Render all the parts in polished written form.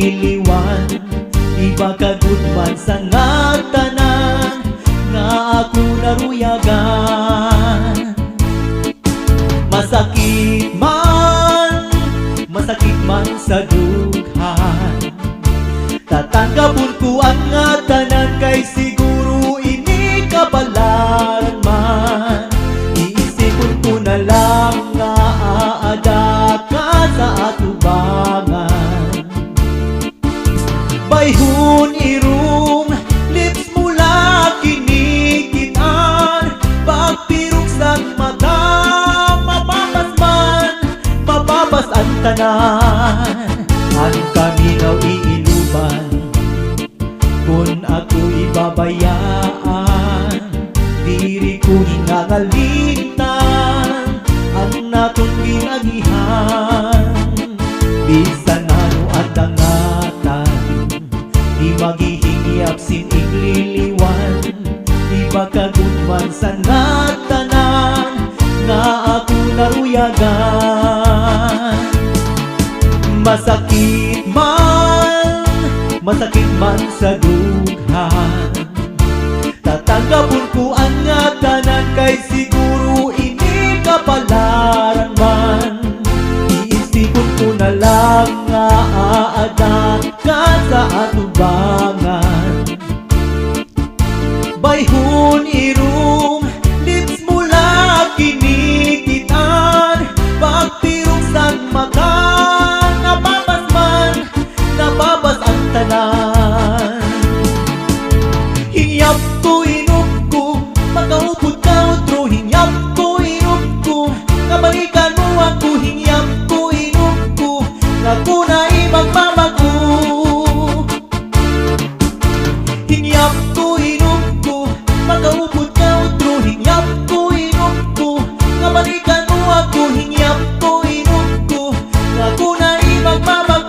igliliwan. Ibagagudman sa nga tanan nga ako naruyagan. Masakit man sa dughan, tatanggapon ko ang nga tanan kay siguro ini kabalaran man. Iisipon ko na lang nga aada ka sa atubangan. Bayhon irong lips mula kinikitan, pagpirok sa mata mapabas ang tanan. Ang kaminaw iinuman kung ako ibabayaan, diri ko hingangalitan ang natong ginagihan. Bisan ano at dangatan, di maghihingiap sin igliliwan. Ibagagudman sa natanan nga ako naruyagan. Masakit man sa dughan, tatanggapon ko ang nga tanan kay siguro ini kapalaran man. Iisipon ko na lang nga aada ka sa atubangan. Bayhon irong lips mula kinikitan, pagpirok sa mata nababas ang tanan. Hinyap ko, inup ko, makaupod ka otro. Hinyap ko, inup ko, kabalikan mo ako. Hinyap ko, inup ko, nga ko na ibagmamago. Hinyap ko, inup ko, makaupod ka otro. Hinyap ko, inup ko, kabalikan mo ako. Hinyap ko, inup ko, nga ko na ibagmamago.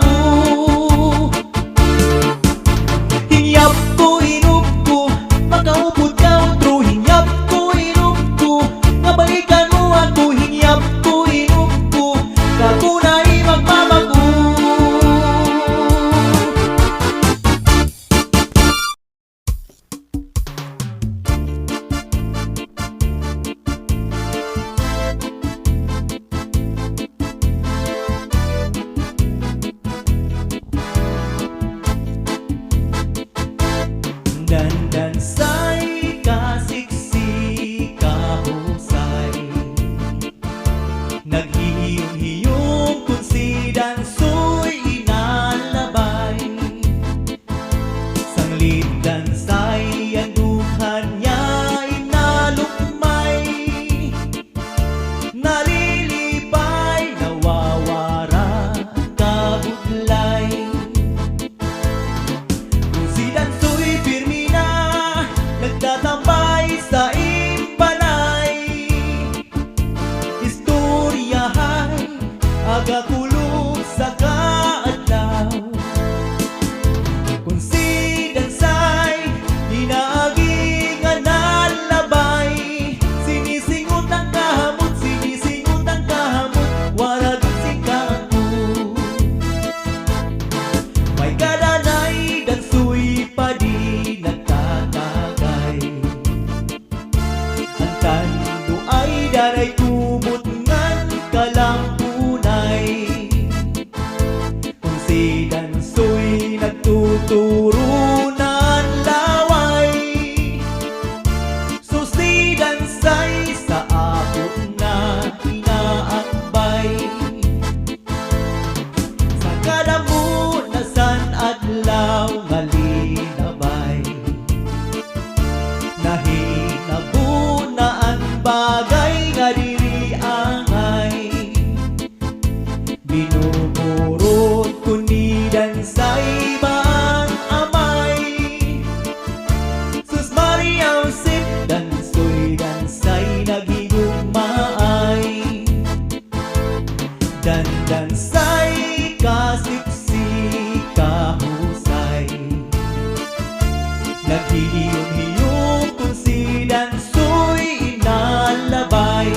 Dandansay kasiksi kahusay, naghihiyong-hiyong kung si dansoy inalabay. Sanglit dansay ang dughan niya inalukmay, nalilipay nawawara kabudlay. Kung si dansoy nagtatambay sa imbalay, istoryahay agakulog sa kaadlaw. Kung si dansay inaagi nga nalabay, sinisingot ang kahamot, warag si kaku. May kadanay dansoy pa di daray kumot ngan kalampunay. Kung si dansoy nagtuturunan laway, so si dansay sa ako na inaakbay. Sa kadamunasan adlaw malinabay, nahinabunaan bagay nga diri angay. Binuburot ko ni dansay bang amay. Sus Maria Josep dansoy naghigugmaay. Dandansay kasiksi kahusay, naghihiyong-hiyong kung si dansoy inalabay.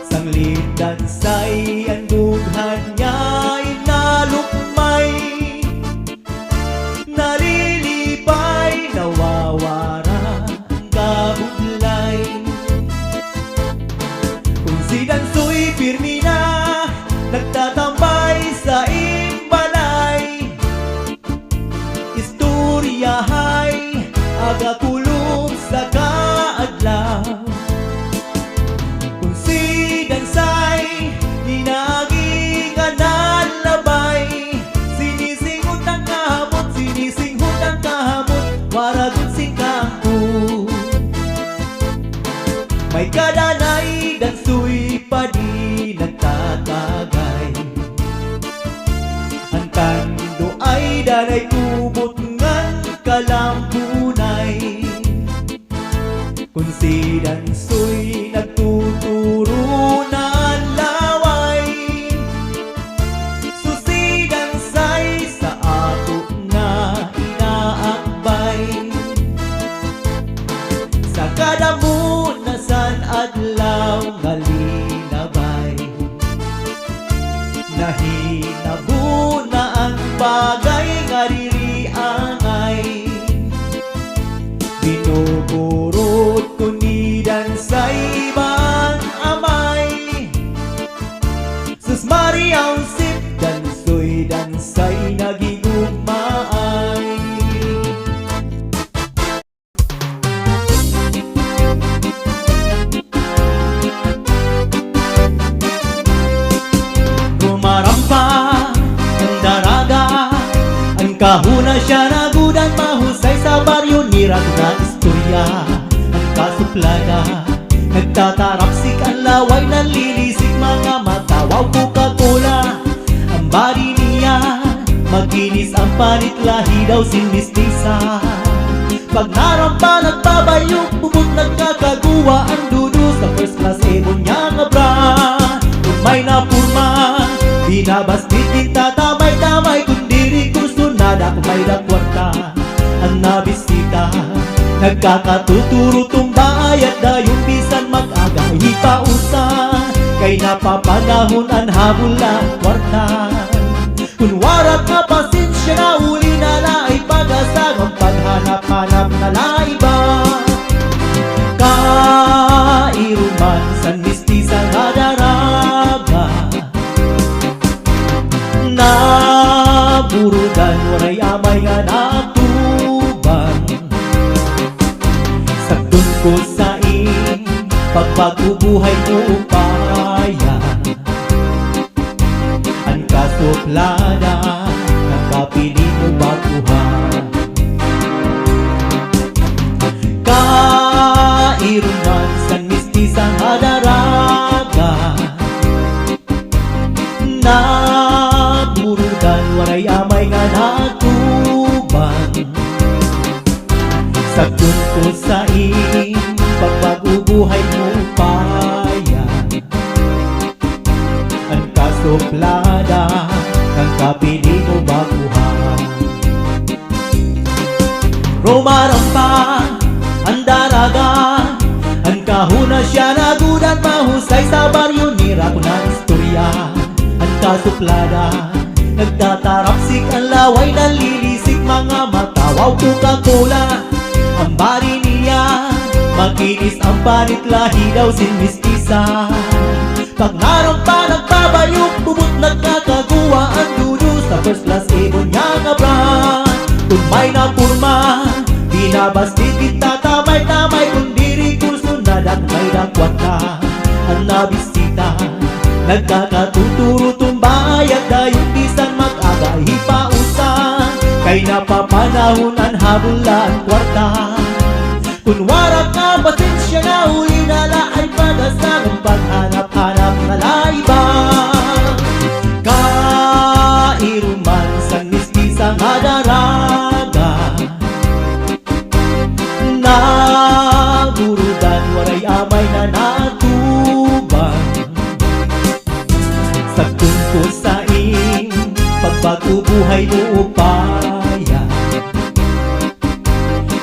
Sanglit dansay ang dughan niya inalukmay, aga kulong sa kaadlaw. Kung si Dansay ginagi nga nalabay, sinisinghot ang kahamot, sinisinghot ang kahamot, waragon sing kaangko. May kadanay dansoy pa di nagtatagay, ang tando ay danay kubot ngan kalampunay. Kung si dansoy nagtuturo ng laway, susi Dansay sa ato nga inaakbay. Sa kadamo na san adlaw nga linabay, nahinabo na ang bagay nga ririangay. Binuburot ko ni Dansay bang amay, sus Maria Usip Dansoy Dansay nagigugmaay. Rumarampa ang daraga, ang kahuna siya nagudan, mahusay sa baryo ni na istorya ang kasuplada. Nagtatarapsik ang laway, nalilisik mga mata, wow Coca-Cola ang body niya. Maginis ang panit, lahi daw sinmistisa. Pag narampa nagbabayok, bubot nagkakaguwa ang dudu sa first class ebon niya nga bra. Kung may napurma, binabastit din tatamay-tamay, kundi kurso nada kung may dakwarta ang nabisita. Nagkakatuturo tumba at dayong bisan mag-aga hipausan, kay napapanahon ang habol ang kwarta. Kung warat nga pasensya na uli na laay pag-asang ang paghanap-hanap na laiba. Kairuman san mistisa nga daraga, naburudan waray amay nga natuban. Sakdon ko sa pagbagubuhay mo upaya, ang kasuplada nakapili mo baguhan. Kairuman san mistisang adaraga, naburudan waray amay nga natuban. Sakdon ko sa pagbagubuhay mo upaya, ang kasuplada kang kapili mo baguhan. Rumarampa ang daraga, ang kahuna siya nagudan, mahusay sa baryo ni Rako na istorya ang kasuplada. Nagtatarapsik ang laway, nalilisik mga mata, wow Coca-Cola ang body niya. Makinis ang panit, lahi daw sinmistisa. Pag narampa nagbabayok, bubot nagkakaguwa ang dudu sa first class ebon niya nga brand. Kung may napurma, binabastit kita tamay-tamay, kundi kurso na may dakwat ka ang nabisita. Nagkakatuturo tumbay at dayong bisan mag-aga hipausan, kay napapanahon ang habol ang kwarta. Kung warat nga pasensya na uli na laay pag-asang ang paghanap-hanap na laiba. Kairuman san mistisa nga daraga, naburudan waray amay na natuban. Sakdon ko sa pagbagubuhay mo upaya,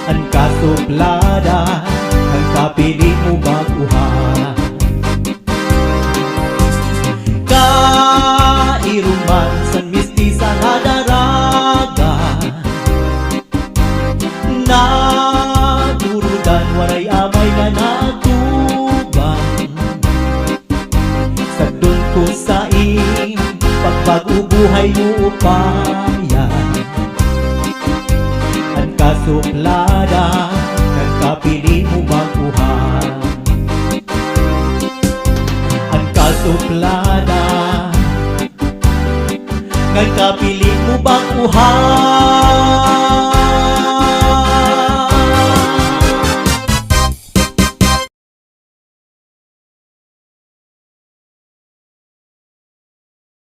ang kasuplada ang kapili mo baguhan. Kairuman san mistisa nga daraga, nadurudan waray amay nga natuban. Sakdon ko sa pagbagubuhay mo upaya, ang kasuplada, nagkapili mo baguhan. Ang kasuplada, nagkapili mo baguhan.